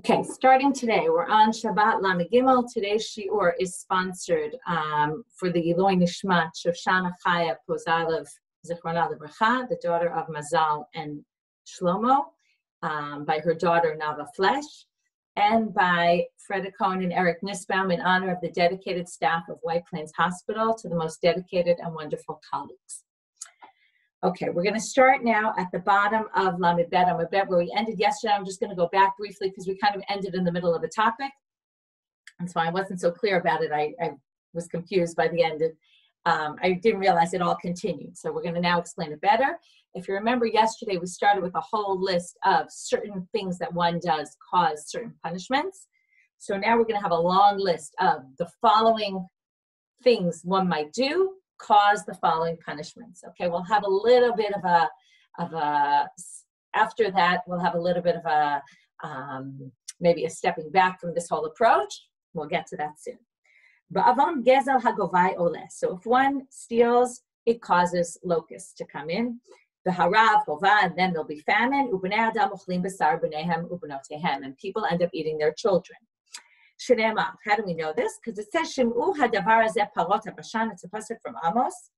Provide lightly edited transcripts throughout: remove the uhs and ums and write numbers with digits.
Okay, starting today, we're on Shabbat Lamed Gimel. Today's shiur is sponsored for the Eloi Nishmat Shoshana Chaya Pozalev Zichrona Livracha, the daughter of Mazal and Shlomo, by her daughter Nava Flesh, and by Freda Cohen and Eric Nisbaum in honor of the dedicated staff of White Plains Hospital, to the most dedicated and wonderful colleagues. Okay, we're going to start now at the bottom of Lamed Bet Amud Bet, where we ended yesterday. I'm just going to go back briefly because we kind of ended in the middle of a topic, and so I wasn't so clear about it. I was confused by the end. I didn't realize it all continued, so we're going to now explain it better. If you remember yesterday, we started with a whole list of certain things that one does cause certain punishments. So now we're going to have a long list of the following things one might do cause the following punishments. Okay, we'll have a little bit of a after that, we'll have a little bit of a, maybe a stepping back from this whole approach. We'll get to that soon. Ba'avon gezel hagovai oleh. So if one steals, it causes locusts to come in. The harav, gova, and then there'll be famine. Ubnei adam ochlim basar b'neihem ubnotehem, and people end up eating their children. Shnema. How do we know this? Because it says Shim'u hadavar hazeh parot habashan. It's a pasuk from Amos.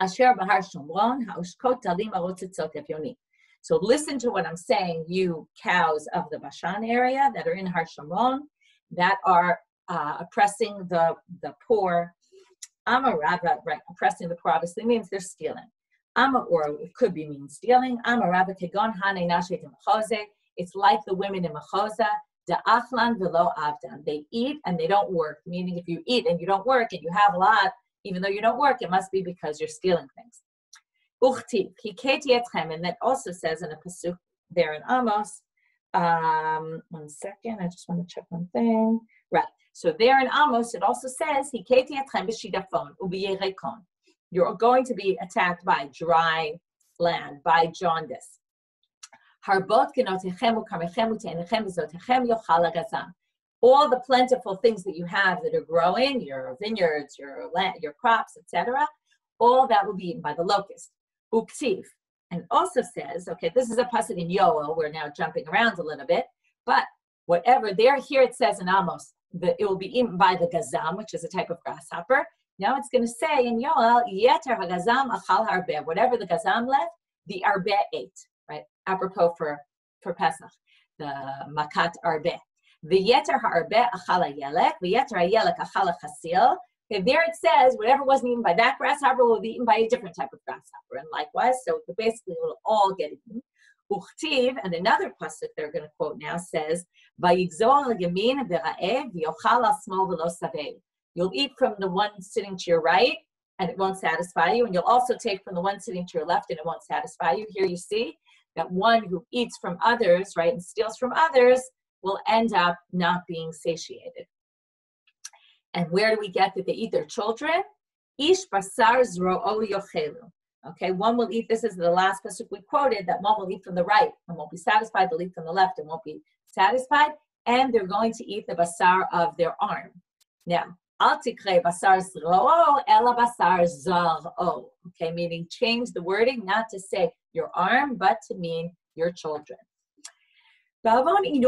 Asher bahar Shomron ha'ushkot dalim arotzitzot evyoni. So listen to what I'm saying, you cows of the Bashan area that are in Har Shomron, that are oppressing the poor. Amarava, right? Oppressing the poor obviously means they're stealing. Or it could be mean stealing. Amarava kegon hane nashet mechose. It's like the women in Mechoza. Da'achlan velo avdan. They eat and they don't work. Meaning, if you eat and you don't work and you have a lot, even though you don't work, it must be because you're stealing things. Uchtiv hiketi etchem, and that also says in a pasuk there in Amos. 1 second, I just want to check one thing. Right. So there in Amos, it also says hiketi etchem b'shidafon u'b'yerekon. You're going to be attacked by dry land, by jaundice. All the plentiful things that you have that are growing, your vineyards, your land, your crops, etc., all that will be eaten by the locust. Uktiv, and also says, okay, this is a pasuk in Yoel. We're now jumping around a little bit, but whatever here it says in Amos that it will be eaten by the gazam, which is a type of grasshopper. Now it's going to say in Yoel, yeter hagazam achal harbeh. Whatever the gazam left, the arbeh ate. Right, apropos for Pesach, the makat arbeh. V'yeter ha'arbeh achala yelek, v'yeter ha'yelek achala chasil. Okay, there it says whatever wasn't eaten by that grasshopper will be eaten by a different type of grasshopper, and likewise, so basically it will all get eaten. Uchtiv, and another pasuk they're going to quote now says, "Vayigzor yamin v'ra'eh v'yochal asmol v'lo savei." You'll eat from the one sitting to your right, and it won't satisfy you, and you'll also take from the one sitting to your left, and it won't satisfy you. Here you see that one who eats from others, right, and steals from others will end up not being satiated. And where do we get that they eat their children? Ish basar zro'o yochelu. Okay, one will eat, this is the last pasuk we quoted, that one will eat from the right and won't be satisfied, they'll eat from the left and won't be satisfied, and they're going to eat the basar of their arm. Now, al tikre basar zro'o ela basar zar'o. Okay, meaning change the wording, not to say your arm, but to mean your children. We're now going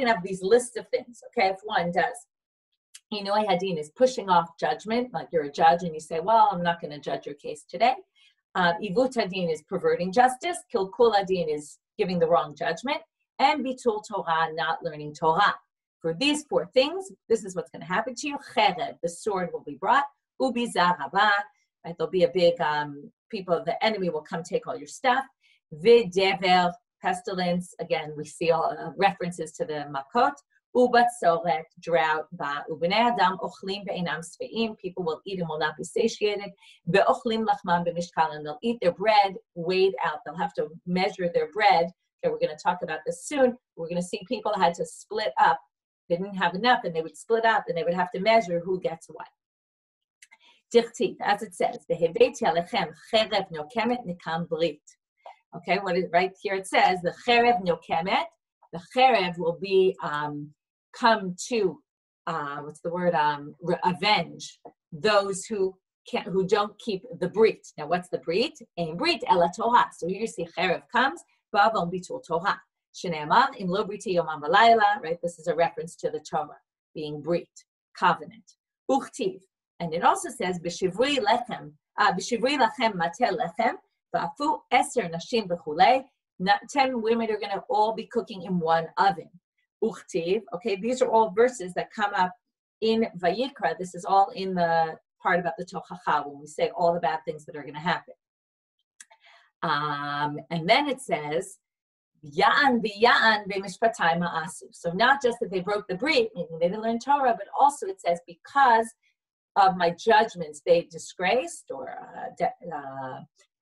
to have these lists of things. Okay, if one does, Inoi Hadin is pushing off judgment, like you're a judge and you say, well, I'm not going to judge your case today. Ivut Hadin is perverting justice. Kilkul Hadin is giving the wrong judgment. And Bitul Torah, not learning Torah. For these four things, this is what's going to happen to you. Chered, the sword will be brought. Ubizar Haba. Right, there'll be a big, the enemy will come take all your stuff. Videver, pestilence, again, we see all references to the makot. Ubatzoret, drought. Ba ubnei adam ochlim be'inam sve'im, people will eat and will not be satiated. Be'ochlim lachman be'mishkal, and they'll eat their bread weighed out. They'll have to measure their bread. Okay, we're going to talk about this soon. We're going to see people had to split up. They didn't have enough, and they would split up, and they would have to measure who gets what. Dichtit, as it says, "V'heveti alechem cherev nokemet nikam brit." Okay, what is right here? It says the cherev nokemet. The cherev will be come to what's the word? Avenge those who don't keep the brit. Now, what's the brit? Ein brit ela Torah. So here you see cherev comes. Ba'avon bitul Torah. Shneimar im lo briti yomam v'layla, right? This is a reference to the Torah being brit, covenant. Uchtiv, and it also says b'shivrei lachem matel lechem v'afu eser nashim b'chulei. 10 women are going to all be cooking in one oven. Uchtiv, okay, these are all verses that come up in Vayikra. This is all in the part about the Tochacha when we say all the bad things that are going to happen. And then it says, Ya'an v'ya'an v'mishpatay ma'asu. So not just that they broke the brit, meaning they didn't learn Torah, but also it says because of my judgments they disgraced, or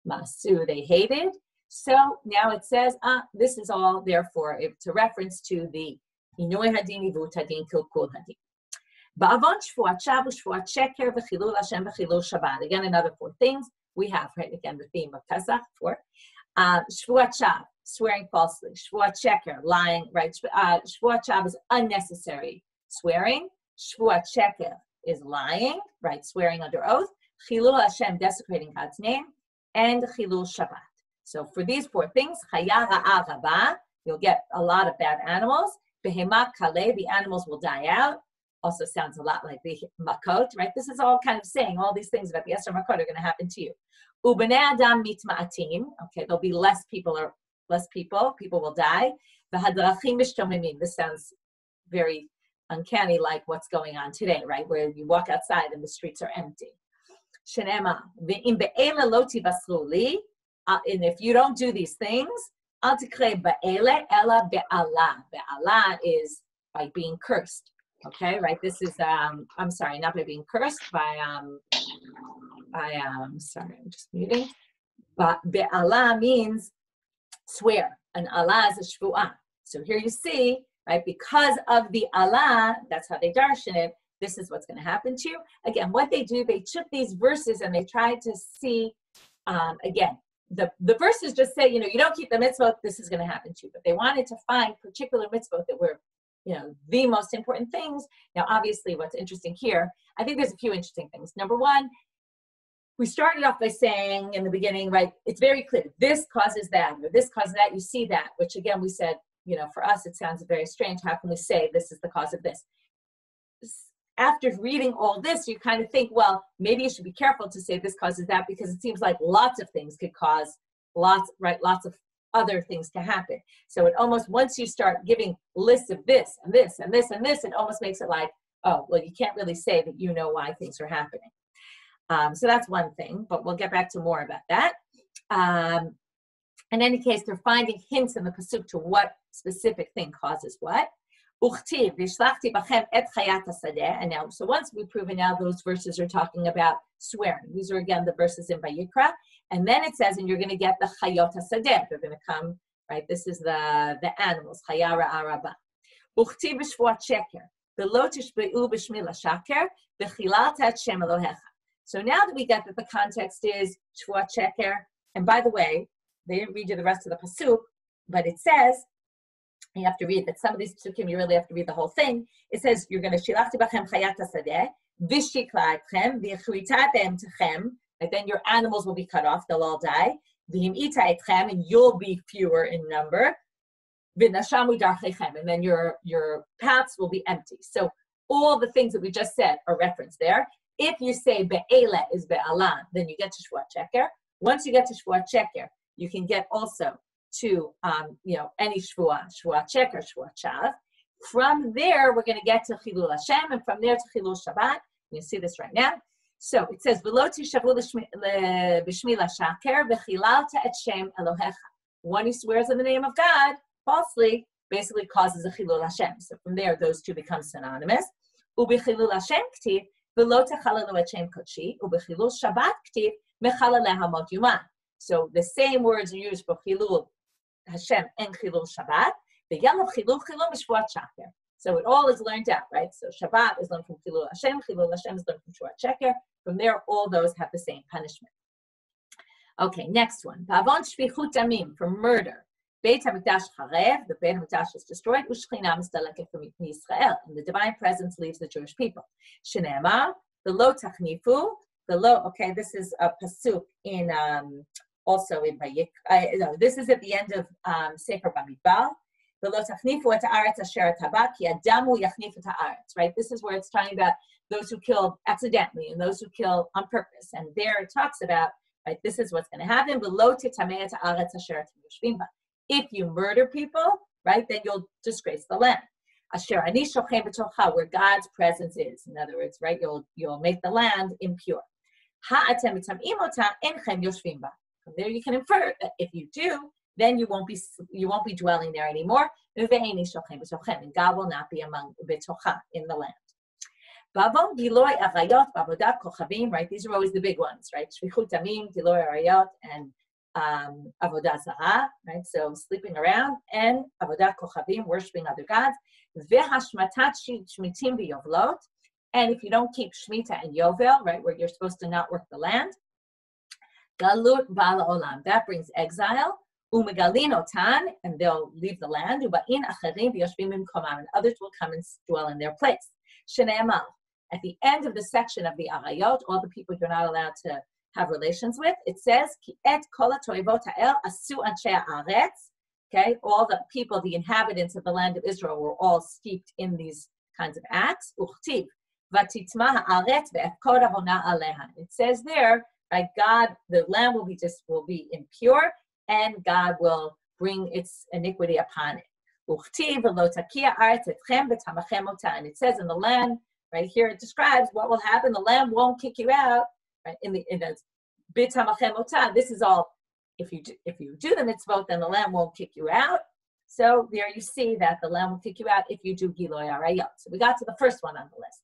ma'asu, they hated. So now it says, this is all, therefore, it's a reference to the Inui Hadin, Ivut Hadin, Kilkul Hadin. Ba'avon shvuat shav u'shvuat sheker v'chilul Hashem v'chilul Shabbat. Again, another 4 things. We have, right, again, the theme of Pesach, 4. Shvuat shav, swearing falsely. Shvuat sheker, lying, right? Shvuat shav is unnecessary swearing. Shvuat sheker is lying, right? Swearing under oath. Chilul Hashem, desecrating God's name. And chilul Shabbat. So for these 4 things, chaya ra'a rabah, you'll get a lot of bad animals. Behema kaleh, the animals will die out. Also sounds a lot like the makot, right? This is all kind of saying all these things about the Esther makot are going to happen to you. U'bnei adam mitma'atim, okay, there'll be less people will die. V'hadrachim mishtomimim, this sounds very uncanny like what's going on today, right? Where you walk outside and the streets are empty. Shenema, v'im be'ela lo tibasru li, and if you don't do these things, al tikre ba'ele ela be'ala. Be'ala is by being cursed. Okay, right? This is, I'm sorry, not by being cursed, sorry, I'm just muting. But be'ala means swear, and Allah is a shvu'ah. So here you see, right, because of the Allah, that's how they darshan it, this is what's going to happen to you. Again, what they do, they took these verses and they tried to see, again, the verses just say, you don't keep the mitzvot, this is going to happen to you. But they wanted to find particular mitzvot that were the most important things. Now, obviously, what's interesting here, I think there's a few interesting things. Number one, we started off by saying in the beginning, right, it's very clear, this causes that, or this causes that, you see that, which again, we said, for us, it sounds very strange. How can we say this is the cause of this? After reading all this, you kind of think, well, maybe you should be careful to say this causes that, because it seems like lots of things could cause lots of other things to happen. So it almost, once you start giving lists of this and this and this and this, it almost makes it like, oh, well, you can't really say that you know why things are happening. So that's one thing, but we'll get back to more about that. In any case, they're finding hints in the pasuk to what specific thing causes what. And now, so once we've proven now those verses are talking about swearing. These are again the verses in Vayikra. And then it says, and you're going to get the chayot hasadeh. They're going to come, right? This is the animals. Chaya ra'a rabah. Uchti b'shvuat sheker. V'lo tishbe'u b'shmi l'shaker. V'chilalta et shem Elohecha. So now that we get that the context is shvuat sheker, and by the way, they didn't read you the rest of the pasuk, but it says, you have to read that some of these pasukim, you really have to read the whole thing. It says, you're going to shilachti b'chem chayat hasadeh, v'shikla etchem, v'churita be'em techem, and then your animals will be cut off, they'll all die. V'him'ita etchem, and you'll be fewer in number. V'nashamu darchechem, and then your paths will be empty. So all the things that we just said are referenced there. If you say be'ela is be'ala, then you get to shvuat sheker. Once you get to shvuat sheker, you can get also to any shvuat sheker, shvuat shav. From there, we're going to get to chilul Hashem, and from there to chilul Shabbat. You see this right now. So it says, "V'lo tishavu b'shmi l'shaker v'chilalta et shem Elohecha." One who swears in the name of God falsely basically causes a chilul Hashem. So from there, those two become synonymous. U'b'chilul Hashem k'tiv v'lo techalalu et shem kodshi u'b'chilul Shabbat k'tiv mechalaleha mot yuma. So the same words are used for chilul Hashem and chilul Shabbat. The yalav chilul mishvuat shaker. So it all is learned out, right? So Shabbat is learned from chilul Hashem is learned from shvuat sheker. From there, all those have the same punishment. Okay, next one. Ba'avon shvichut damim, for murder. Beit HaMikdash charev, the Beit HaMikdash is destroyed. U'shchina mistaleket from Yisrael, and the divine presence leaves the Jewish people. Shenema, the lo tachnifu, the lo. Okay, this is a pasuk in also in Vayik. No, this is at the end of Sefer Bamidbar. Right? This is where it's talking about those who kill accidentally and those who kill on purpose. And there it talks about, right, this is what's going to happen. If you murder people, right, then you'll disgrace the land. Where God's presence is. In other words, right, you'll make the land impure. From there you can infer that if you do, then you won't be dwelling there anymore. And God will not be among in the land. Right? These are always the big ones, right? Shvichut damim, Giloi Arayot, and Avodah Zarah, right? So sleeping around, and Avodah Kochavim, worshiping other gods. V'hashmatat shmitim v'yovlot, and if you don't keep Shemitah and Yovel, right, where you're supposed to not work the land, Galut Bala Olam, that brings exile. Umegalin otan, and they'll leave the land. Ubain acharim v'yoshvim b'mkomam, and others will come and dwell in their place. Shene'emar, at the end of the section of the Arayot, all the people you're not allowed to have relations with, it says, Ki et kol ha'toivot ha'el asu anshe ha'aretz. Okay, all the people, the inhabitants of the land of Israel, were all steeped in these kinds of acts. Uchtiv v'titma ha'aretz ve'efkod avona aleha. It says there, right, God, the land will be impure, and God will bring its iniquity upon it. Uchtiv v'lo takia aretz etchem v'tamachem ota. And it says in the land, right here, it describes what will happen. The land won't kick you out. Right, in the bitamachem ota. This is all. If you do the mitzvot, then the land won't kick you out. So there you see that the land will kick you out if you do Giloi Arayot. So we got to the first one on the list.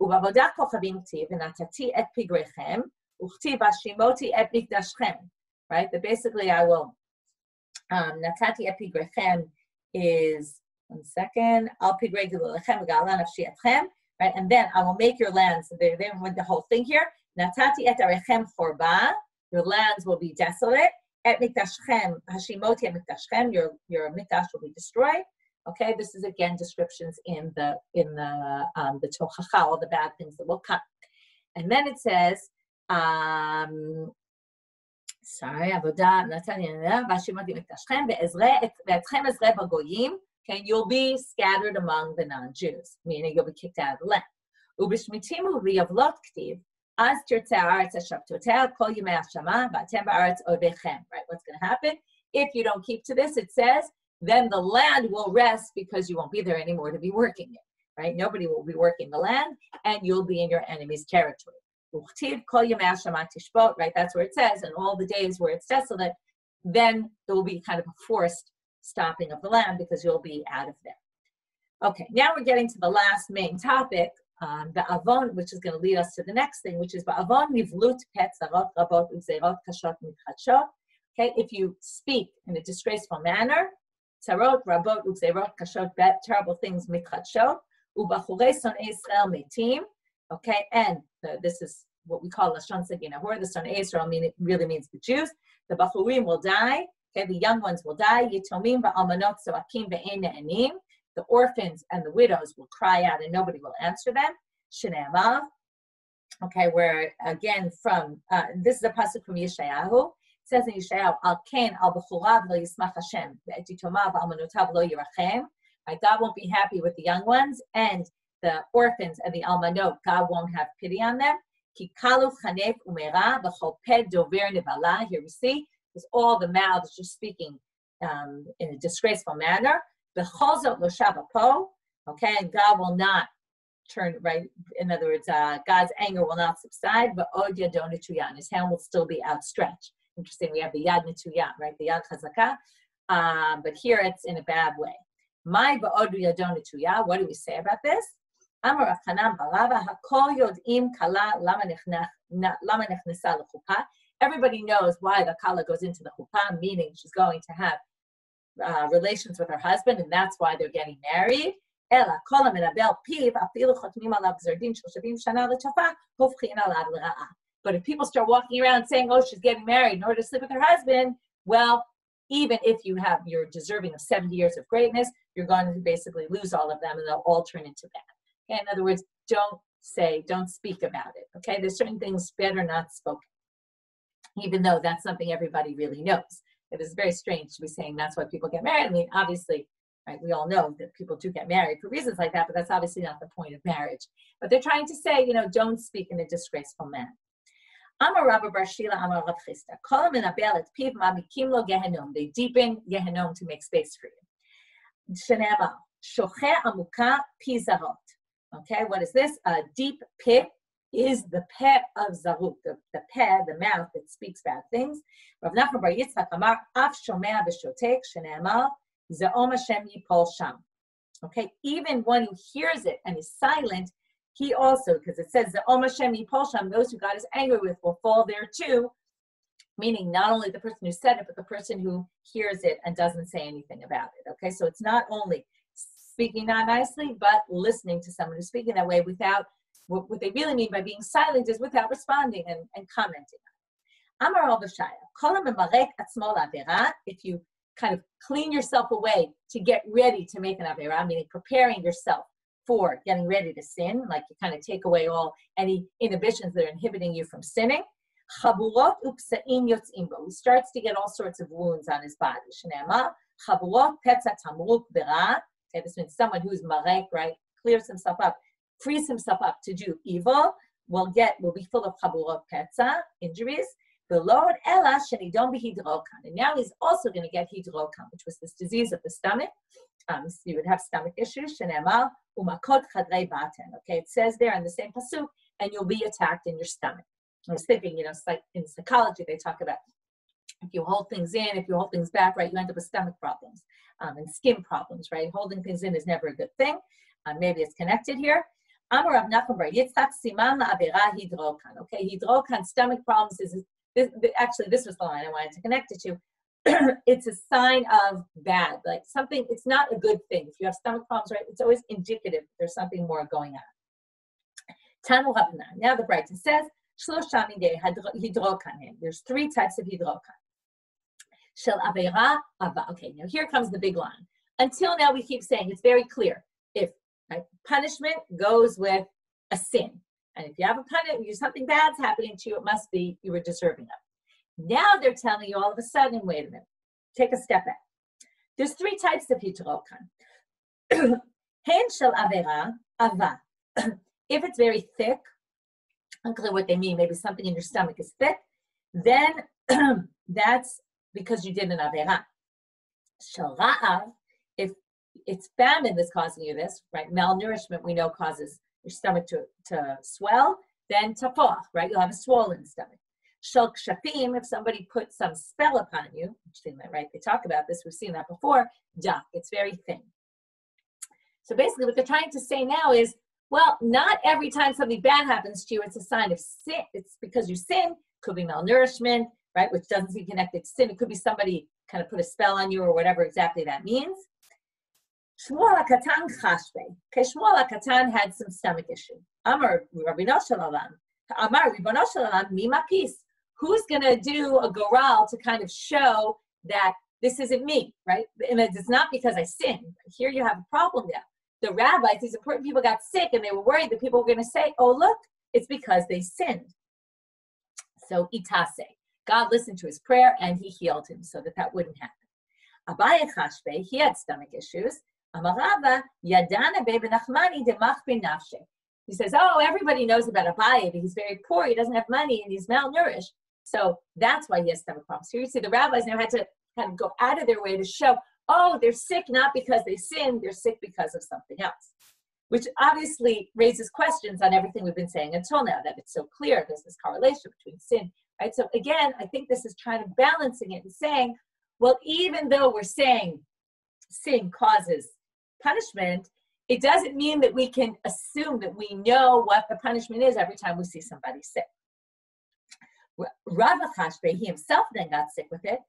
Ubavodah kochavim ktiv v'natati et pigrechem uchtiv v'ashimoti et mikdashchem. Right. That basically I will. Natati et pigrechem is 1 second. Al pigrei gilulechem v'galan nafshi etchem. Right, and then I will make your lands. So they went the whole thing here. Natati et arechem chorba. Your lands will be desolate. Et mikdashchem hashimoti et mikdashchem. Your mikdash will be destroyed. Okay, this is again descriptions in the tochacha, all the bad things that will come. And then it says, avodah natati vashimoti mikdashchem ve'etchem ezrei b'goyim. Okay, you'll be scattered among the non-Jews, meaning you'll be kicked out of the land. Ubishmitimu v'yavlot ktiv, az tirtzeh haaretz hashabtotel kol yimei hashama v'atem ba'aretz odechem. Right, what's going to happen? If you don't keep to this, it says, then the land will rest because you won't be there anymore to be working it. Right, nobody will be working the land, and you'll be in your enemy's territory. Uchtiv kol yimei hashama tishbot. Right, that's where it says, and all the days where it's desolate, then there will be kind of a forced stopping of the land because you'll be out of there. Okay, now we're getting to the last main topic, the avon, which is going to lead us to the next thing, which is ba'avon nivlut pet zarot rabot u'gzeirot kashot mitchadshot. Okay, if you speak in a disgraceful manner, zarot rabot u'gzeirot kashot, terrible things mitchadshot, u'bachurei sonei Israel metim. Okay, and this is what we call lashon segina hor. The sonei Israel really means the Jews. The bachurim will die. Okay, the young ones will die. Yitomim va'almanot zoakim ve'ein ne'anim. The orphans and the widows will cry out and nobody will answer them. Shene'amav. Okay, where again from, this is a pasuk from Yeshayahu. It says in Yeshayahu, Al ken al b'churav lo yismach Hashem ve'etitomah va'almanotav lo yirachem. Right, God won't be happy with the young ones, and the orphans and the almanot, God won't have pity on them. Ki kalu chanef umera v'chol ped dover nevala. Here we see, because all the mouths just speaking in a disgraceful manner. B'chol lo shavapo, okay, and God will not turn, right, in other words, God's anger will not subside, but od yado netuya, his hand will still be outstretched. Interesting, we have the yad netuya, right, the yad chazaka, but here it's in a bad way. My ba'od yado netuya, what do we say about this? Amar Rav Chanan Barava, hakol yodim kala lama nechnesa lechuppah. Everybody knows why the kala goes into the chuppah, meaning she's going to have relations with her husband, and that's why they're getting married. Ela kol menabel piv afilu chotmim alav gzar din shel 70 shana l'tafah hofchin alav l'ra'ah. But if people start walking around saying, "Oh, she's getting married in order to sleep with her husband," well, even if you're deserving of 70 years of greatness, you're going to basically lose all of them, and they'll all turn into bad. Okay? In other words, don't speak about it. Okay, there's certain things better not spoken. even though that's something everybody really knows. It is very strange to be saying that's why people get married. I mean, obviously, right, we all know that people do get married for reasons like that, but that's obviously not the point of marriage. But they're trying to say, don't speak in a disgraceful manner. Amar Rabba Bar Shila Amar Rav Chisda. Kol menabel et piv mamikim lo gehenom. They deepen gehenom to make space for you. Shenema shoche amuka pizarot. Okay, what is this? A deep pit is the peh of zarut, the peh, the mouth that speaks bad things. Rav Nachman Bar Yitzchak Amar af shomea v'shotek shene'emar ze'om Hashem yipol sham. Okay, even one who hears it and is silent, he also, because it says ze'om Hashem yipol sham, those who God is angry with will fall there too. Meaning not only the person who said it, but the person who hears it and doesn't say anything about it. Okay, so it's not only speaking not nicely, but listening to someone who's speaking that way without. What they really mean by being silent is without responding and commenting. Amar al B'shaya, if you kind of clean yourself away to get ready to make an avera, meaning preparing yourself for getting ready to sin, like you kind of take away any inhibitions that are inhibiting you from sinning, chaburot upsa'im yotz'im bo. He starts to get all sorts of wounds on his body. Shne'amar, chaburot petza tamruk bera. Okay, this means someone who's marek, right, clears himself up, frees himself up to do evil, will be full of chaburot petza, injuries. Below it, ela shenidon b'hidrokan. And now he's also going to get hidrokan, which was this disease of the stomach. So you would have stomach issues. Shene'amar umakot chadrei baten. Okay, it says there in the same pasuk, and you'll be attacked in your stomach. I was thinking, in psychology, they talk about if you hold things in, if you hold things back, right, you end up with stomach problems and skin problems, right? Holding things in is never a good thing. Maybe it's connected here. Amar Rav Nachman Bar Yitzchak siman la'avera hidrokan. Okay, hidrokan, stomach problems actually, this was the line I wanted to connect it to. It's a sign of bad, like something, it's not a good thing. If you have stomach problems, right, it's always indicative there's something more going on. Tanu Rabbanit. Now the Brighton says, Shlosha midei hidrokan. There's 3 types of hidrokan. Shel avera ava. Okay, now here comes the big line. Until now, we keep saying it's very clear. If punishment goes with a sin, and if you have a punishment, something bad's happening to you, it must be you were deserving of. Now they're telling you all of a sudden, wait a minute, take a step back. There's 3 types of hidrokan. Hen shel avera ava. If it's very thick, unclear what they mean, maybe something in your stomach is thick, then that's because you did an avera. Shel ra'av, if it's famine that's causing you this, right? Malnourishment we know causes your stomach to swell, then tapoch, right? You'll have a swollen stomach. Shel kshafim, if somebody put some spell upon you, right? They talk about this, we've seen that before, dak, it's very thin. So basically what they're trying to say now is, well, not every time something bad happens to you, it's a sign of sin. It's because you sin, could be malnourishment, right? Which doesn't seem connected to sin. It could be somebody kind of put a spell on you or whatever exactly that means. Shmuel HaKatan chashbe. Okay, Shmuel HaKatan had some stomach issue. Amar Ribono Shel Olam, mima peace. Who's going to do a goral to kind of show that this isn't me, right? And it's not because I sinned. Here you have a problem now. The rabbis, these important people got sick and they were worried that people were going to say, oh, look, it's because they sinned. So itase. God listened to his prayer and he healed him so that wouldn't happen. Abaye chashbe, he had stomach issues. Amarava yadana bebenachmani demach benafshe. He says, oh, everybody knows about Abaye, but he's very poor, he doesn't have money, and he's malnourished. So that's why he has stomach problems. Here you see the rabbis now had to kind of go out of their way to show, oh, they're sick not because they sinned, they're sick because of something else. Which obviously raises questions on everything we've been saying until now, that it's so clear there's this correlation between sin, right? So again, I think this is trying to balancing it and saying, well, even though we're saying sin causes punishment, it doesn't mean that we can assume that we know what the punishment is every time we see somebody sick. Rav Chashbe, he himself then got sick with it.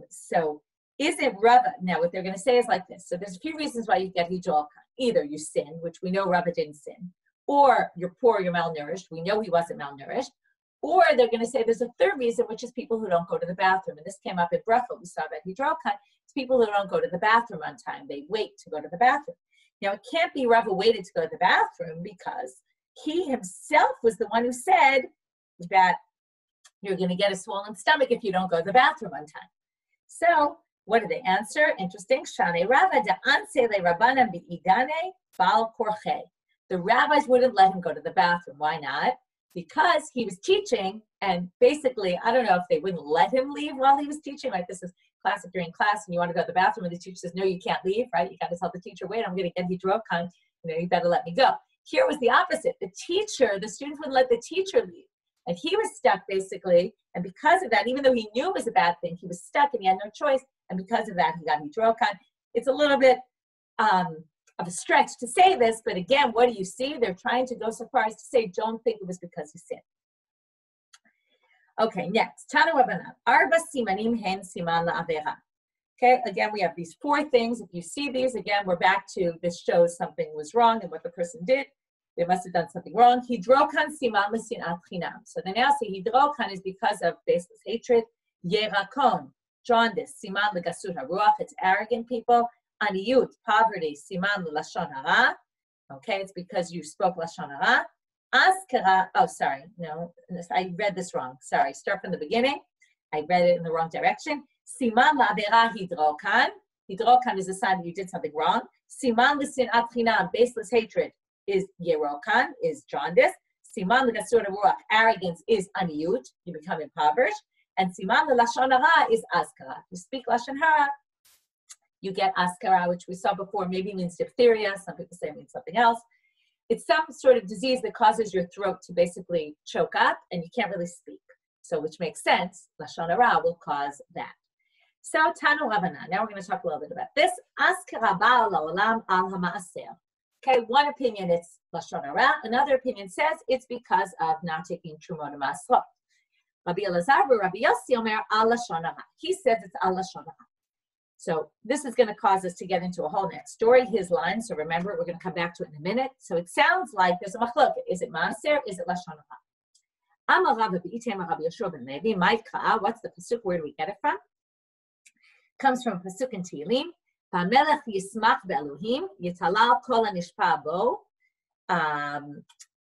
So isn't Rava, now what they're going to say is like this. So there's a few reasons why you get hidrokan. Either you sin, which we know Rava didn't sin, or you're poor, you're malnourished. We know he wasn't malnourished. Or they're going to say there's a third reason, which is people who don't go to the bathroom. And this came up at Bracha, we saw about hidrokan. It's people who don't go to the bathroom on time. They wait to go to the bathroom. Now, it can't be Rava waited to go to the bathroom because he himself was the one who said that you're going to get a swollen stomach if you don't go to the bathroom on time. So what did they answer? Interesting. Shane Rava de Anse le Rabbanan bi'idane bal korche. The rabbis wouldn't let him go to the bathroom. Why not? Because he was teaching, and basically, I don't know if they wouldn't let him leave while he was teaching. Like, this is classic during class, and you want to go to the bathroom, and the teacher says, no, you can't leave, right? You got to tell the teacher, wait, I'm going to get hidrokan, you better let me go. Here was the opposite. The students wouldn't let the teacher leave. And he was stuck, basically, and because of that, even though he knew it was a bad thing, he was stuck, and he had no choice, and because of that, he got hidrokan. It's a little bit of a stretch to say this, but again, what do you see? They're trying to go so far as to say, don't think it was because he sinned. Okay, next. Tanu Rabbanan. Arba simanim hen siman la'avera. Okay, again, we have these 4 things. If you see these, again, we're back to this shows something was wrong and what the person did. They must have done something wrong. Hidrokan siman l'sinat chinam. So they now say hidrokan is because of baseless hatred. Yerakon, jaundice, siman l'gasut haruach. It's arrogant people. Aniyut, poverty, siman l'lashon hara. Okay, it's because you spoke lashon hara. Askara, oh, sorry, no, I read this wrong. Sorry, start from the beginning. I read it in the wrong direction. Siman la'avera hidrokan. Hidrokan is a sign that you did something wrong. Siman l'sinat chinam, baseless hatred, is yerokan, is jaundice. Siman l'gasur ruach, arrogance, is aniyut, you become impoverished. And siman l'lashon hara is askara. You speak lashon hara, you get askara, which we saw before, maybe means diphtheria. Some people say it means something else. It's some sort of disease that causes your throat to basically choke up and you can't really speak. So, which makes sense. Lashon hara will cause that. So, Tanu Rabbanan. Now we're going to talk a little bit about this. Askara ba'al la'olam al ha'ma'aser. Okay, one opinion it's lashon hara. Another opinion says it's because of not taking trumot ma'asrot. Rabbi Elazar, Rabbi Yossi Omer al lashon hara. He says it's al lashon hara. So this is going to cause us to get into a whole next story, his line. So remember, we're going to come back to it in a minute. So it sounds like there's a machlok. Is it maaser? Is it lashon hara? Amar Rav B'item Rav Yoshua ben Levi. Ma'ikra. What's the pasuk? Where do we get it from? Comes from pasuk in Tehillim. V'amelech yismach be'Elohim yitalal kol hanishpa bo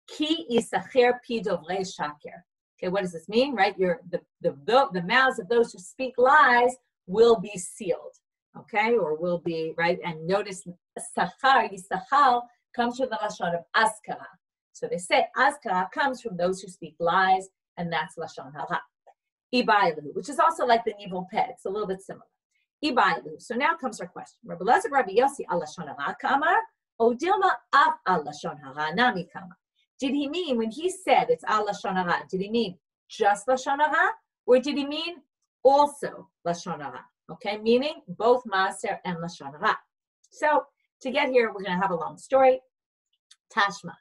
ki yisacher pi dovrei shaker. Okay, what does this mean? Right, the mouths of those who speak lies will be sealed, okay, or will be, right, and notice sachar, yisachal, comes from the lashon of askara. So they say askara comes from those who speak lies, and that's lashon hara. Ibailu, which is also like the nivel pet, it's a little bit similar. Ibailu. So now comes our question. Rabbi Elazar Rabbi Yossi al lashon hara kamar, o dilma af al lashon hara nami kamar. Did he mean, when he said it's al lashon hara, did he mean just lashon hara, or did he mean also lashon hara? Okay, meaning both maaser and lashon hara. So to get here, we're going to have a long story. Tashma.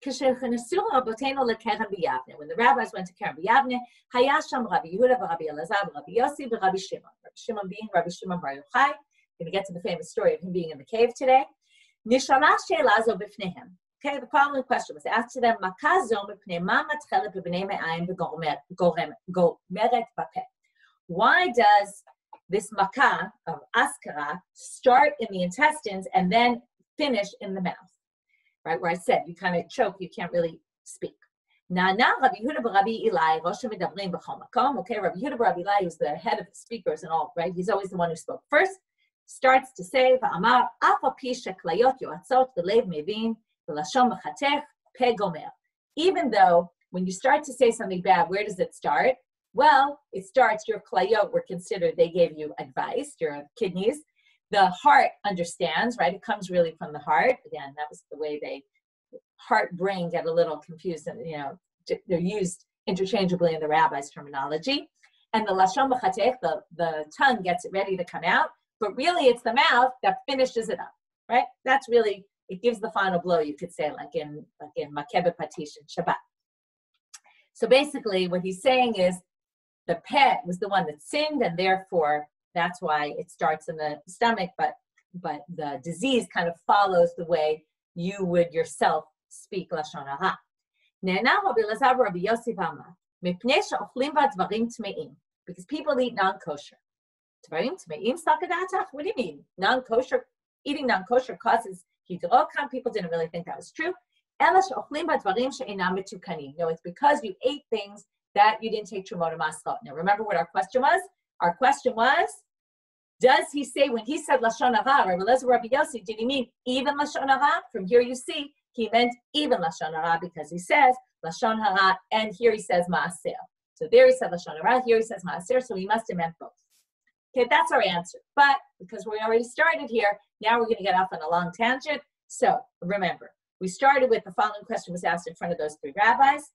When the rabbis went to Keren b'Yavne, Hayasham Rabbi Yehuda, Rabbi Elazar, Rabbi Yossi, Rabbi Shimon. Rabbi Shimon being Rabbi Shimon Bar Yochai. We're going to get to the famous story of him being in the cave today. Nishala she'elazo b'fnehem. Okay, the following question was asked to them: Makazo b'pnei ma matchelet b'bnei me'ayim v'gomeret b'peh. Why does this makah of askara start in the intestines and then finish in the mouth? Right, where I said you kind of choke, you can't really speak. Rabbi Yehuda Rabbi Eli, Rosh Medabrim b'chol makom. Okay, Rabbi Yehuda Rabbi Eli, who's the head of the speakers and all, right? He's always the one who spoke first. Starts to say, "Va'amar af api sheklayot yoatzot v'lev mevin v'lashon mechatech pe gomer." Even though when you start to say something bad, where does it start? Well, it starts, your klayot were considered, they gave you advice, your kidneys. The heart understands, right? It comes really from the heart. Again, that was the way heart, brain get a little confused. And, they're used interchangeably in the rabbi's terminology. And the lashon b'chatech, the tongue gets it ready to come out. But really, it's the mouth that finishes it up, right? That's really, it gives the final blow, you could say, like in Makeh Patish and Shabbat. So basically, what he's saying is, the pet was the one that sinned, and therefore that's why it starts in the stomach, but the disease kind of follows the way you would yourself speak lashon hara. Because people eat non-kosher. What do you mean? Non-kosher, eating non-kosher causes hidrokan. People didn't really think that was true. אלא שאוכלים בדברים שאינם מתוקנים. No, it's because you ate things that you didn't take Trumot Maschot. Now, remember what our question was? Our question was, does he say, when he said Lashon Hara, Rabbi Yossi, did he mean even Lashon Hara? From here you see, he meant even Lashon Hara because he says Lashon Hara, and here he says Maaser. So there he said Lashon Hara, here he says Maaser, so he must have meant both. Okay, that's our answer. But because we already started here, now we're going to get off on a long tangent. So remember, we started with the following question was asked in front of those three rabbis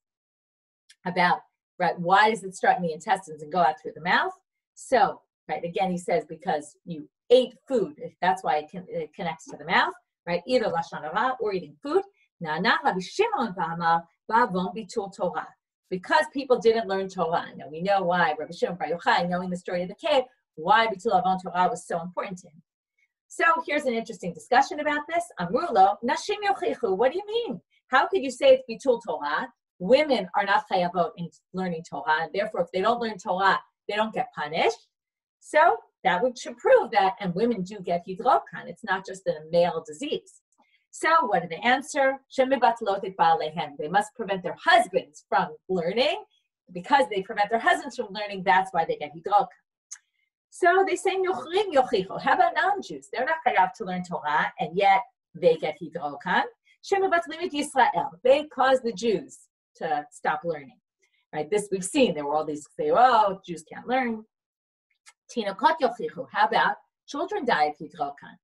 about, right, why does it start in the intestines and go out through the mouth? So, right, again, he says because you ate food, that's why it connects to the mouth, right? Either Lashon Hara or eating food. Because people didn't learn Torah. Now we know why. Rabbi Shimon Bar Yochai, knowing the story of the cave, why Bitul Avon Torah was so important to him. So here's an interesting discussion about this. Amrulo, Nashim Yochichu, what do you mean? How could you say it's Bitul Torah? Women are not chayavot in learning Torah, and therefore if they don't learn Torah, they don't get punished. So that should prove that, and women do get hidrokan. It's not just a male disease. So what did they answer? They must prevent their husbands from learning. Because they prevent their husbands from learning, that's why they get hidrokan. So they say, how about non-Jews? They're not chayav to learn Torah, and yet they get hidrokan. They cause the Jews to stop learning. Right? This we've seen. There were all these say, oh, Jews can't learn. How about children die of hidrokan?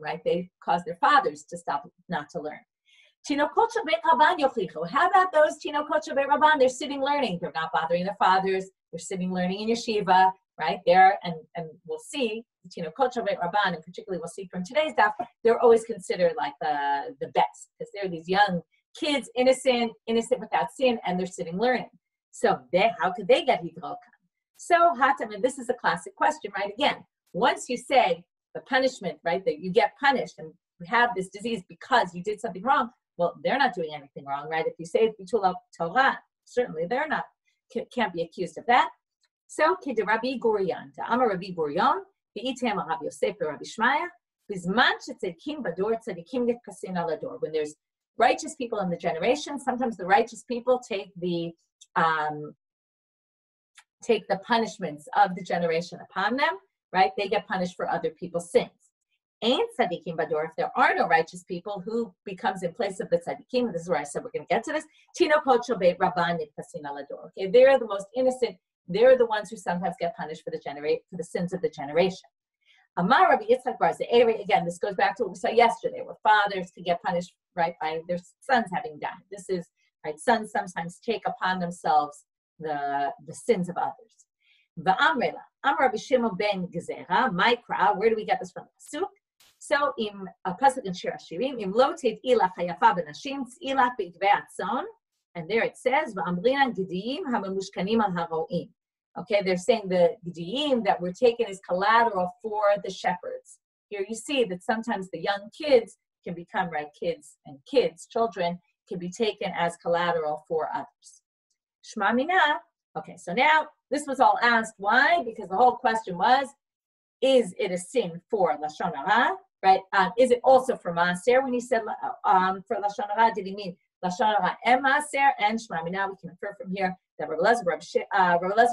Right? They cause their fathers to stop not to learn. How about those tinokot shebeit rabban? They're sitting learning. They're not bothering their fathers. They're sitting learning in yeshiva, right there. And we'll see tinokot shebeit rabban, and particularly we'll see from today's daf, they're always considered like the best because they're these young kids, innocent without sin, and they're sitting learning. So how could they get hidrokan? So Hatam, and this is a classic question, right? Again, once you say the punishment, right, that you get punished and you have this disease because you did something wrong, well, they're not doing anything wrong, right? If you say it's Bitul Torah, certainly they're not, can't be accused of that. So, Kid Rabbi Gurion, Amar Rabbi Gurion, V'item Rabbi Yosef Rabbi Shmaya, Bizman shetzedikim bador tzedikim nitkasin alador. When there's righteous people in the generation, sometimes the righteous people take the punishments of the generation upon them, right? They get punished for other people's sins. Ain't tzadikim bador, if there are no righteous people, who becomes in place of the tzadikim? This is where I said we're going to get to this. Tinokot shebeit rabbanit nitkasin alador. Okay, they're the most innocent. They're the ones who sometimes get punished for the sins of the generation. Amar Rabbi Yitzchak bar Ze'eri, again, this goes back to what we saw yesterday, where fathers can get punished, right, by their sons having died. This is, right, sons sometimes take upon themselves the sins of others. Va'amrela, Amar Rabbi Shimon ben Gezerah, Maikra, where do we get this from? Pasuk. So, in a pasuk in Shir Hashirim, im lo te'ila chayafa b'nashim tz'ilat be'ikvei atzon, and there it says, va'amrinan gidiyim ha'memushkanim al ha'ro'im. Okay, they're saying the gidiyim that were taken as collateral for the shepherds. Here you see that sometimes the young kids can become, right, children can be taken as collateral for others. Shma mina. Okay, so now this was all asked. Why? Because the whole question was, is it a sin for Lashon Hara, right? Is it also for Maaser? When he said for Lashon Hara, did he mean Lashon Hara and Maaser? And Shma mina, we can infer from here that Rabbi Elazar,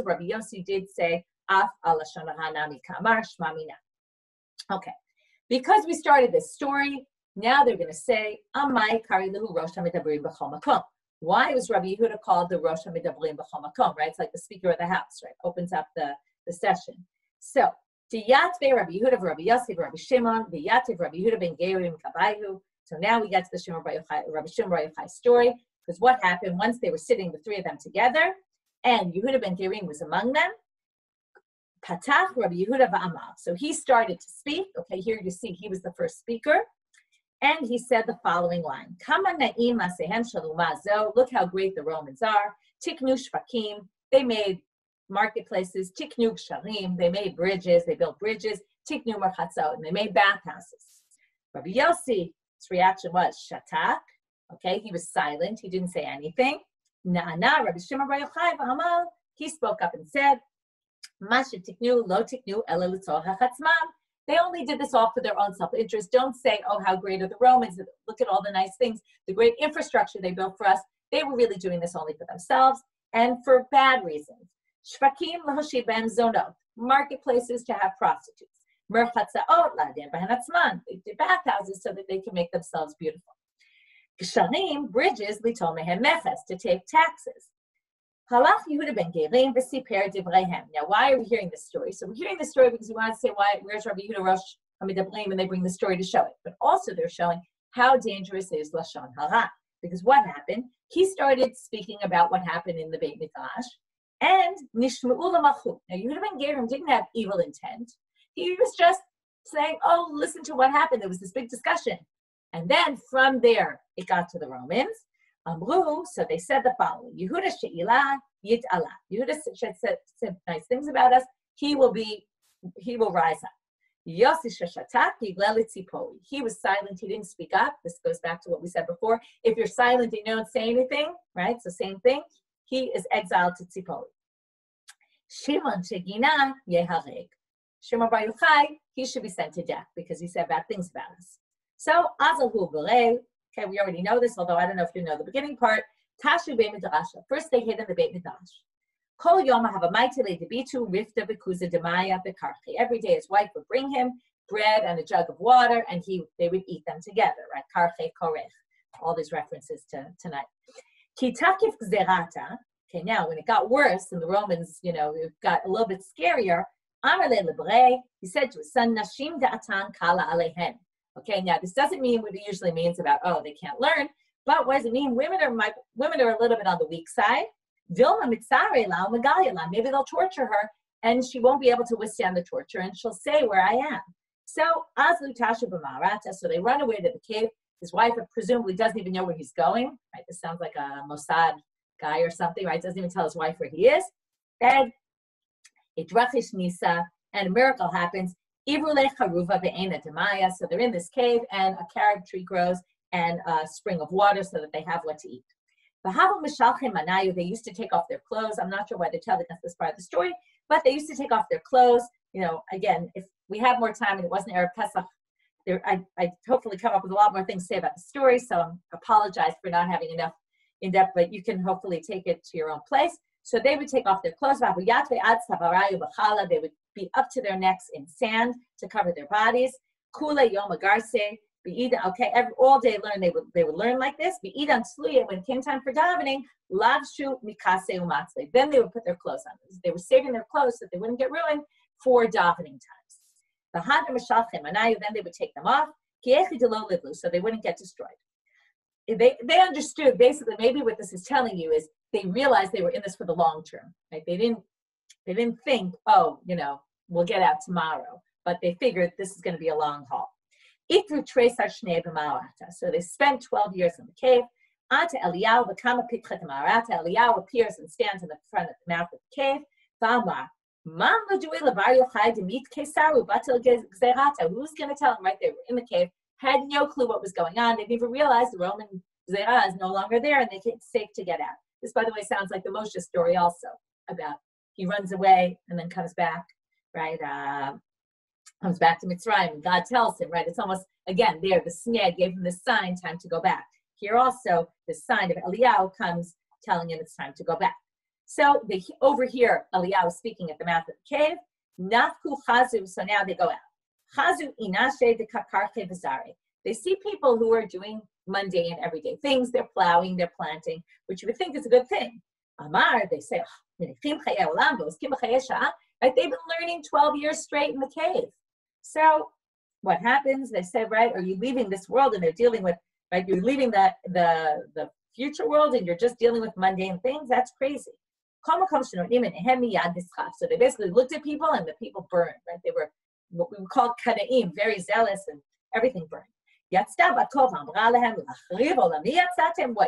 Rabbi Yossi did say, Af al Lashon Hara nami kamar Shma mina. Okay, because we started this story, now they're going to say, Amai kari lehu rosh hamidabrim b'chol makom. Why was Rabbi Yehuda called the rosh hamidabrim b'chol makom, right? It's like the speaker of the house, right? Opens up the session. So, Tiyatve Rabbi Yehuda Rabbi Yossi Rabbi Shimon, V'yativ Rabbi Yehuda ben Gerim Kabayhu. So now we get to the Rabbi Shimon Bar Yochai story, because what happened once they were sitting, the three of them together, and Yehuda ben Gerim was among them. Patach Rabbi Yehuda va'amar. So he started to speak. Okay, here you see he was the first speaker. And he said the following line. Kama na'im masehem shaluma zo. Look how great the Romans are. Tiknu shvakim. They made marketplaces. Tiknu gsharim. They made bridges. They built bridges. Tiknu marchatzot. And they made bathhouses. Rabbi Yossi's reaction was shatak. Okay, he was silent. He didn't say anything. Na'ana Rabbi Shimon Bar Yochai v'amal. He spoke up and said, Masha tiknu lo tiknu ela l'tzorach hachatzmam. They only did this all for their own self-interest. Don't say, oh, how great are the Romans? Look at all the nice things, the great infrastructure they built for us. They were really doing this only for themselves and for bad reasons. Shvakim lahoshib ben zonot, marketplaces to have prostitutes. Merchatzaot ladim b'hanatzman, they did bathhouses so that they can make themselves beautiful. Gsharim, bridges, litol mehem meches, to take taxes. Halach Yehuda ben Gerim v'siper divreihem. Now, why are we hearing this story? So we're hearing this story because we want to say, where's Rabbi Yehuda Rosh Hamidabrim, and they bring the story to show it. But also they're showing how dangerous is Lashon Hara. Because what happened? He started speaking about what happened in the Beit Midrash, and Nishma'u l'malchut. Now, Yehuda ben Gerim didn't have evil intent. He was just saying, oh, listen to what happened. There was this big discussion. And then from there, it got to the Romans. Amru, so they said the following: Yehuda she'ilah yit'ala. Yehuda said nice things about us. He will rise up. Yossi sheshatak yiglel tzipori. He was silent. He didn't speak up. This goes back to what we said before. If you're silent and you don't say anything, right? It's the same thing. He is exiled to Tzipori. Shimon shegina yehareg. Shimon bar Yochai, he should be sent to death because he said bad things about us. So azahu b'rei. Okay, we already know this, although I don't know if you know the beginning part. Tashu Beit Midrash. First, they hid in the Beit Midrash. Kol yom have a maitile debitu rifta bekuza demaya bekarchi. Every day, his wife would bring him bread and a jug of water, and they would eat them together. Right? Karche korech. All these references to tonight. Ki takif gzerata. Okay, now when it got worse and the Romans, it got a little bit scarier. Amar le lebrei. He said to his son, Nashim da'atan kala alehen. Okay, now this doesn't mean what it usually means about, oh, they can't learn, but what does it mean? Women are a little bit on the weak side. Vilma mitzare la magalia. Maybe they'll torture her and she won't be able to withstand the torture and she'll say where I am. So azlu tasha b'marata. So they run away to the cave. His wife presumably doesn't even know where he's going. Right? This sounds like a Mossad guy or something, right? Doesn't even tell his wife where he is. And idrachish nisa, and a miracle happens. Ivrule charuva be'ena demaya. So they're in this cave, and a carob tree grows, and a spring of water, so that they have what to eat. V'havu mishalchim manayu. They used to take off their clothes. I'm not sure why they're telling us this part of the story, but they used to take off their clothes. Again, if we have more time and it wasn't Erev Pesach, I hopefully come up with a lot more things to say about the story. So I apologize for not having enough in depth, but you can hopefully take it to your own place. So they would take off their clothes. They would be up to their necks in sand to cover their bodies. Kula yom agarse. Okay, all day they would learn like this. When it came time for davening, lavshu mikase umatzle. Then they would put their clothes on. They were saving their clothes so that they wouldn't get ruined for davening times. Then they would take them off so they wouldn't get destroyed. They understood basically. Maybe what this is telling you is they realized they were in this for the long term. Right? They didn't think, oh, we'll get out tomorrow, but they figured this is going to be a long haul. So they spent 12 years in the cave. Eliyahu appears and stands in the front of the mouth of the cave. Who's going to tell him? Right, they were in the cave, had no clue what was going on. They didn't even realize the Roman Zera is no longer there, and it's safe to get out. This, by the way, sounds like the Moshe story also, about he runs away and then comes back, right? Comes back to Mitzrayim, and God tells him, right? It's almost, again, there, the snag gave him the sign, time to go back. Here also, the sign of Eliyahu comes telling him it's time to go back. So they overhear Eliyahu speaking at the mouth of the cave. Nafku chazu, so now they go out. Chazu inashe de kakarche v'zare. They see people who are doing mundane, everyday things. They're plowing, they're planting, which you would think is a good thing. Amar, they say, right? They've been learning 12 years straight in the cave. So what happens? They say, right, are you leaving this world? And they're dealing with, right, you're leaving the future world and you're just dealing with mundane things? That's crazy. So they basically looked at people and the people burned, right? They were what we would call kadaim, very zealous, and everything burned. What,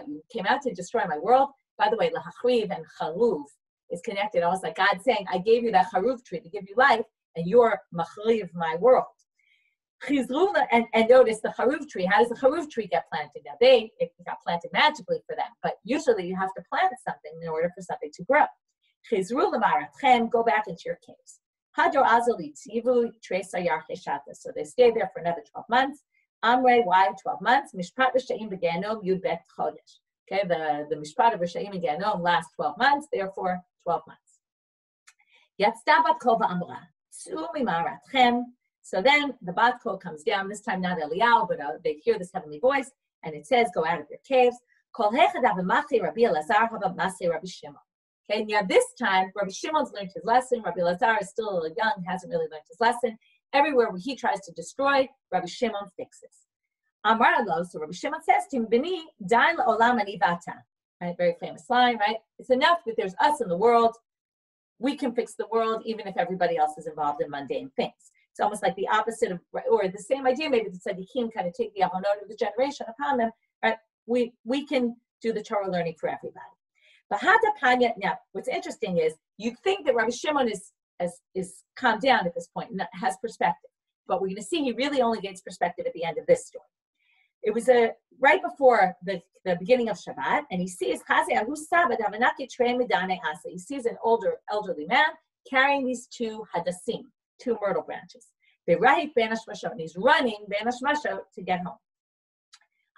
you came out to destroy my world? By the way, lahachriv and charuv is connected. Almost like God saying, I gave you that charuv tree to give you life, and you're machriv my world. And notice the charuv tree. How does the charuv tree get planted? Now, it got planted magically for them, but usually you have to plant something in order for something to grow. Go back into your caves. Hador Azali Tzivu Tresa Yarche Shata. So they stayed there for another 12 months. Amre, why 12 months? Mishpat Rishayim Beganom Yud Bet Chodesh. Okay, the Mishpat of Rishayim and Ganom lasts 12 months, therefore 12 months. Yatzda Bat Kol V'Amra Tzu Mimaratchem. So then the Bat Kol comes down, this time not Eliyahu, but they hear this heavenly voice, and it says, go out of your caves. Kol Hechad Avamachi Rabbi Elazar Havamasi Rabbi Shimon. Okay, now this time, Rabbi Shimon's learned his lesson. Rabbi Elazar is still a little young, hasn't really learned his lesson. Everywhere where he tries to destroy, Rabbi Shimon fixes. Amar Lo, so Rabbi Shimon says to him, Bini, Dain Olam Ani Vata. Right, very famous line, right? It's enough that there's us in the world. We can fix the world, even if everybody else is involved in mundane things. It's almost like the opposite of, or the same idea, maybe the tzaddikim kind of take the avonot of the generation upon them, right? We can do the Torah learning for everybody. But now, what's interesting is you'd think that Rabbi Shimon is calmed down at this point and has perspective. But we're going to see he really only gains perspective at the end of this story. It was right before the beginning of Shabbat, and he sees he sees an elderly man carrying these two hadassim, two myrtle branches. And he's running to get home.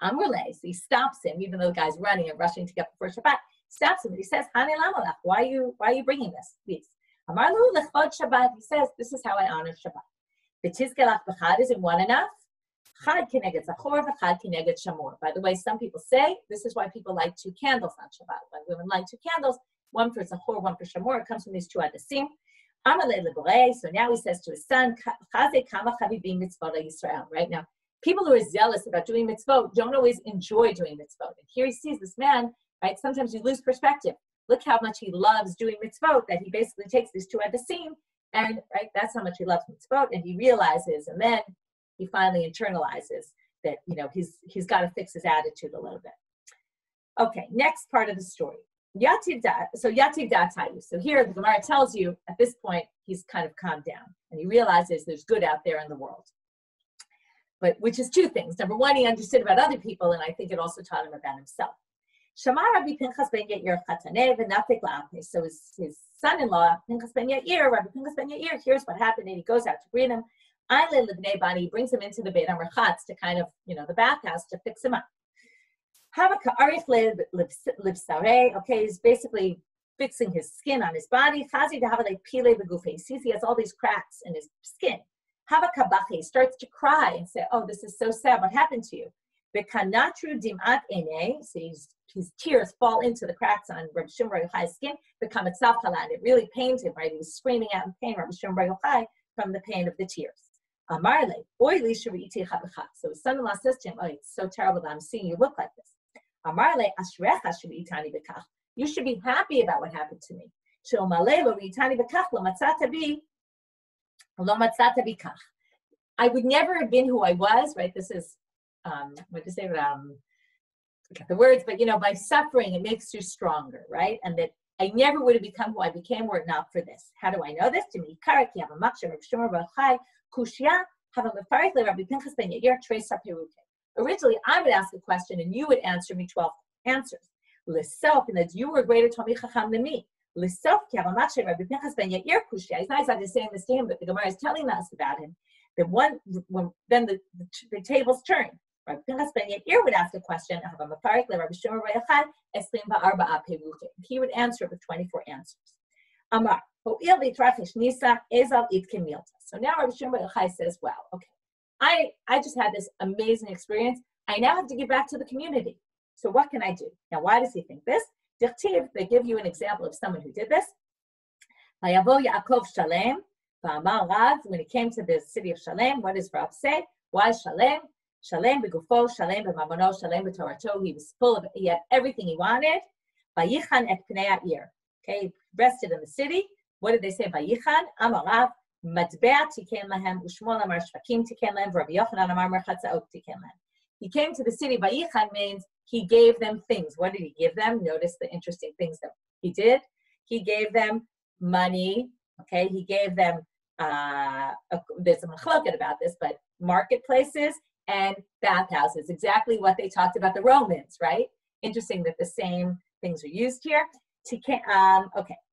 Amruleh, so he stops him, even though the guy's running and rushing to get before Shabbat. Stops him and he says, why are you bringing this? Please. Amarlu lechod Shabbat. He says, this is how I honor Shabbat. The tizkelach b'chad, isn't one enough? Chad kineged zachor v'chad kineged shamor. By the way, some people say this is why people light 2 candles on Shabbat. When women light 2 candles, one for zachor, one for shamor. It comes from these 2 hadassim. Amalei leborei. So now he says to his son, Chaze kama chavivim mitzvot Yisrael. Right now, people who are zealous about doing mitzvot don't always enjoy doing mitzvot. And here he sees this man. Right? Sometimes you lose perspective. Look how much he loves doing mitzvot, that he basically takes these 2 hadassim, and right, that's how much he loves mitzvot, and he realizes, and then he finally internalizes that, he's got to fix his attitude a little bit. Okay, next part of the story. Yativ Datayu. So here the Gemara tells you at this point he's kind of calmed down, and he realizes there's good out there in the world. But which is 2 things. Number 1, he understood about other people, and I think it also taught him about himself. Shamar Rabbi Pinchas ben Yair Chataneh v'nafik la'apeh. So his son-in-law, Pinchas ben Yair, Rabbi Pinchas ben Yair, here's what happened, and he goes out to greet him. Ayle libnei bani, he brings him into the Beit HaMerchatz to kind of, the bathhouse to fix him up. Havaka arich libsareh. Okay, he's basically fixing his skin on his body. Chazi dehavale pile begufe. He sees he has all these cracks in his skin. Havaka bache, he starts to cry and say, oh, this is so sad. What happened to you? Bekanatru dimat ene. So his tears fall into the cracks on Rabbi Shimon Bar Yochai's skin, become itself halal. It really pains him, right? He was screaming out in pain, Rabbi Shimon Bar Yochai, from the pain of the tears. Amarle, oy li shari'iti chabecha. So his son-in-law says to him, oh, it's so terrible that I'm seeing you look like this. Amarle, ashrecha shari'itani bekach. You should be happy about what happened to me. She'omale lo ri'itani bekach lo matzata bikach. I would never have been who I was, right? This is, what to say, forget the words, but by suffering, it makes you stronger, right? And that I never would have become who I became were it not for this. How do I know this? To me, karaki have a maksha Rav Shimon Bar Yochai kushya have a mefarik le Rabbi Pinchas ben Yair treis hapiruke. Originally, I would ask a question and you would answer me 12 answers. L'sof, and that you were greater Talmid Chacham than me. L'sof ki have a maksha Rabbi Pinchas ben Yair kushya. He's not exactly saying this to him, but the Gemara is telling us about him. That then the tables turn. Rabbi Pinchas ben Yair would ask a question. He would answer it with 24 answers. Amar. So now Rabbi Shimon Bar Yochai says, wow, okay, I just had this amazing experience. I now have to give back to the community. So what can I do? Now, why does he think this? They give you an example of someone who did this. When he came to the city of Shalem, what does Rav say? Why Shalem? Shalem begufo, Shalem b'mamono, Shalem b'torato. He had everything he wanted. Vayichan et pnei ha'ir. Okay, he rested in the city. What did they say? Vayichan amarav matbea tiken lahem ushmol amar shvakim tiken lahem v'Rabbi Yochanan amar merchatzaot tiken lahem. He came to the city. Vayichan means he gave them things. What did he give them? Notice the interesting things that he did. He gave them money. Okay, he gave them. There's a machloket about this, but marketplaces and bathhouses, exactly what they talked about the Romans, right? Interesting that the same things are used here. Okay,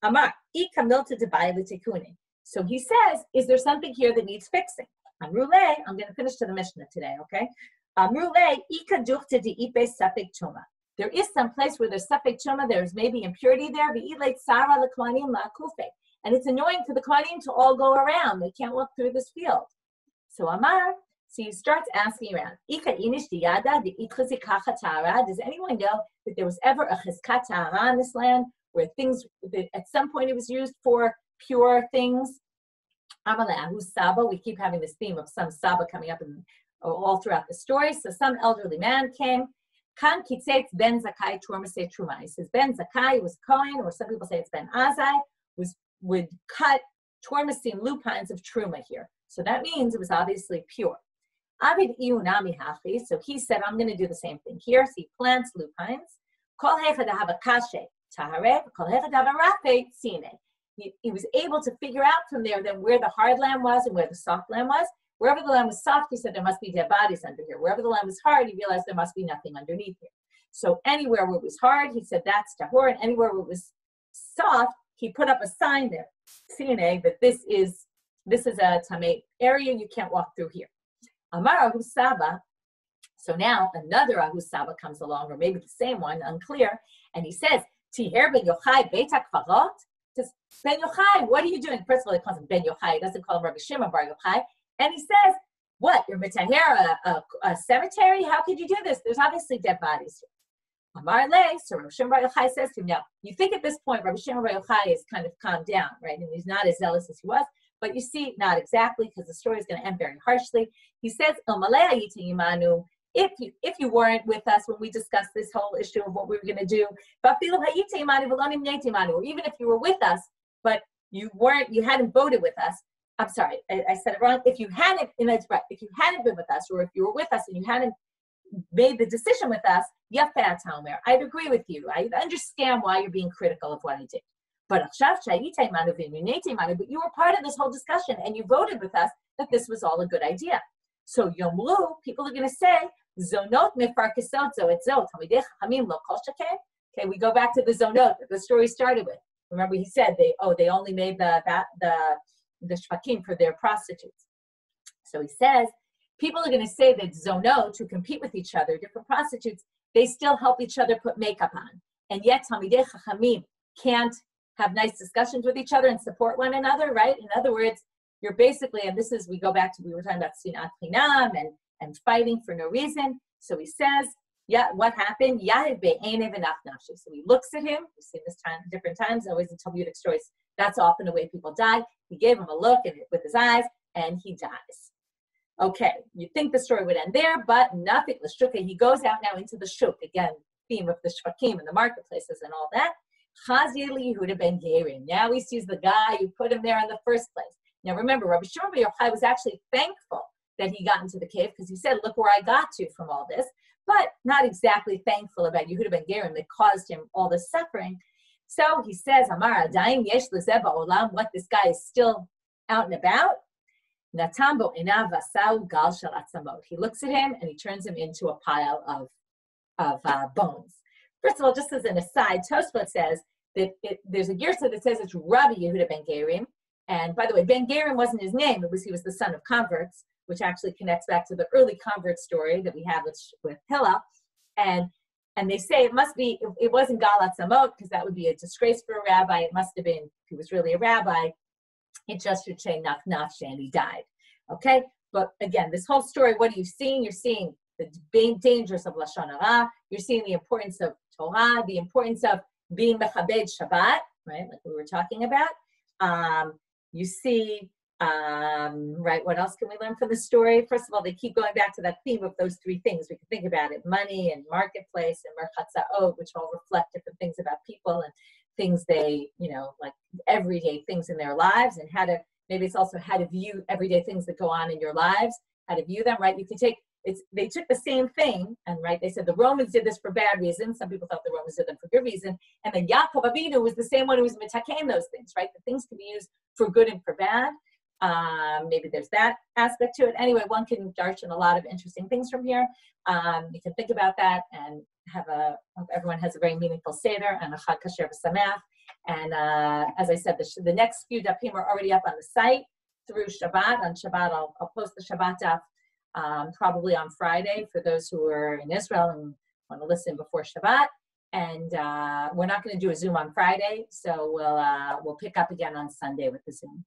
Amar, ikamilta debai l'tikuni. So he says, is there something here that needs fixing? Amrule, I'm going to finish to the Mishnah today, okay? Amrule, ika duchte di ipe safek tuma. There is some place where there's safek tuma, there's maybe impurity there, and it's annoying for the kohanim to all go around. They can't walk through this field. So Amar, so he starts asking around. Does anyone know that there was ever a chizkat ta'ara in this land where things, that at some point it was used for pure things? Who's Saba? We keep having this theme of some Saba coming up all throughout the story. So some elderly man came. Kan kitzetz ben Zakai turmasei truma. He says Ben Zakai was Cohen, or some people say it's Ben Azai, would cut tormasim lupines of truma here. So that means it was obviously pure. Avid iunami hachi. So he said, I'm going to do the same thing here. So he plants lupines. Kol hechad hava kashe taharev. Kol hechad hava rafe tzine. He was able to figure out from there then where the hard land was and where the soft land was. Wherever the land was soft, he said there must be dead bodies under here. Wherever the land was hard, he realized there must be nothing underneath here. So anywhere where it was hard, he said that's tahor, and anywhere where it was soft, he put up a sign there, saying that this is a tamei area, you can't walk through here. Amar Ahu Saba. So now another Ahu Saba comes along, or maybe the same one, unclear, and he says, Tiher ben Yochai beta kvarot. Says, Ben Yochai, what are you doing? First of all, he calls him Ben Yochai. He doesn't call him Rabbi Shimon Bar Yochai. And he says, what, you're mitaher a cemetery? How could you do this? There's obviously dead bodies here. Amar le, so Rabbi Shimon Bar Yochai says to him, now, you think at this point, Rabbi Shimon Bar Yochai is kind of calmed down, right? And he's not as zealous as he was. But you see, not exactly, because the story is going to end very harshly. He says, if you weren't with us when we discussed this whole issue of what we were going to do, or even if you were with us, but you hadn't voted with us. I'm sorry, I said it wrong. If you hadn't been with us, or if you were with us and you hadn't made the decision with us, I'd agree with you. I understand why you're being critical of what I did. But you were part of this whole discussion and you voted with us that this was all a good idea. So Yomlu, people are going to say, Zonot mefarkesot zoet zot. Okay, we go back to the zonot that the story started with. Remember, he said they only made the shvakim for their prostitutes. So he says people are going to say that zonot, who compete with each other, different prostitutes, they still help each other put makeup on, and yet talmidei chachamim can't have nice discussions with each other and support one another, right? In other words, you're basically, and this is, we go back to, we were talking about sinat chinam and fighting for no reason. So he says, yeah, what happened? So he looks at him. We've seen this time, different times, always in Talmudic stories. That's often the way people die. He gave him a look with his eyes, and he dies. Okay, you'd think the story would end there, but nothing. He goes out now into the shuk, again, theme of the shvakim and the marketplaces and all that. Now he sees the guy who put him there in the first place. Now remember, Rabbi Shimon Bar Yochai was actually thankful that he got into the cave because he said, look where I got to from all this, but not exactly thankful about Yehuda ben Gerim that caused him all this suffering. So he says, Amar Adaim yesh lezeh ba'olam, what, this guy is still out and about? Natam bo'inav vasau gal shel atzamot. He looks at him and he turns him into a pile of bones. First of all, just as an aside, Tosfot says that there's a girsa that says it's Rabbi Yehuda ben Gerim. And by the way, Ben Gerim wasn't his name. He was the son of converts, which actually connects back to the early convert story that we have with Hillel. And they say it wasn't Galat Samot, because that would be a disgrace for a rabbi. It must have been, if he was really a rabbi, it just should say Nach Nafshe, and he died. Okay? But again, this whole story, what are you seeing? You're seeing the dangers of Lashon Hara. You're seeing the importance of Torah, the importance of being Mechabed Shabbat, right? Like we were talking about. You see, right, what else can we learn from the story? First of all, they keep going back to that theme of those three things. We can think about it: money and marketplace and merchatzaot, which all reflect different things about people and things they, like everyday things in their lives, and maybe it's also how to view everyday things that go on in your lives, how to view them, right? You can they took the same thing, and right, they said the Romans did this for bad reasons. Some people thought the Romans did them for good reason. And then Yaakov Avinu was the same one who was mitakein those things, right? The things can be used for good and for bad. Maybe there's that aspect to it. Anyway, one can darshan a lot of interesting things from here. You can think about that and hope everyone has a very meaningful Seder and a Chag Kasher V'Sameach. And as I said, the next few dapim are already up on the site through Shabbat. On Shabbat, I'll post the Shabbat daf probably on Friday for those who are in Israel and want to listen before Shabbat. And we're not going to do a Zoom on Friday, so we'll pick up again on Sunday with the Zoom.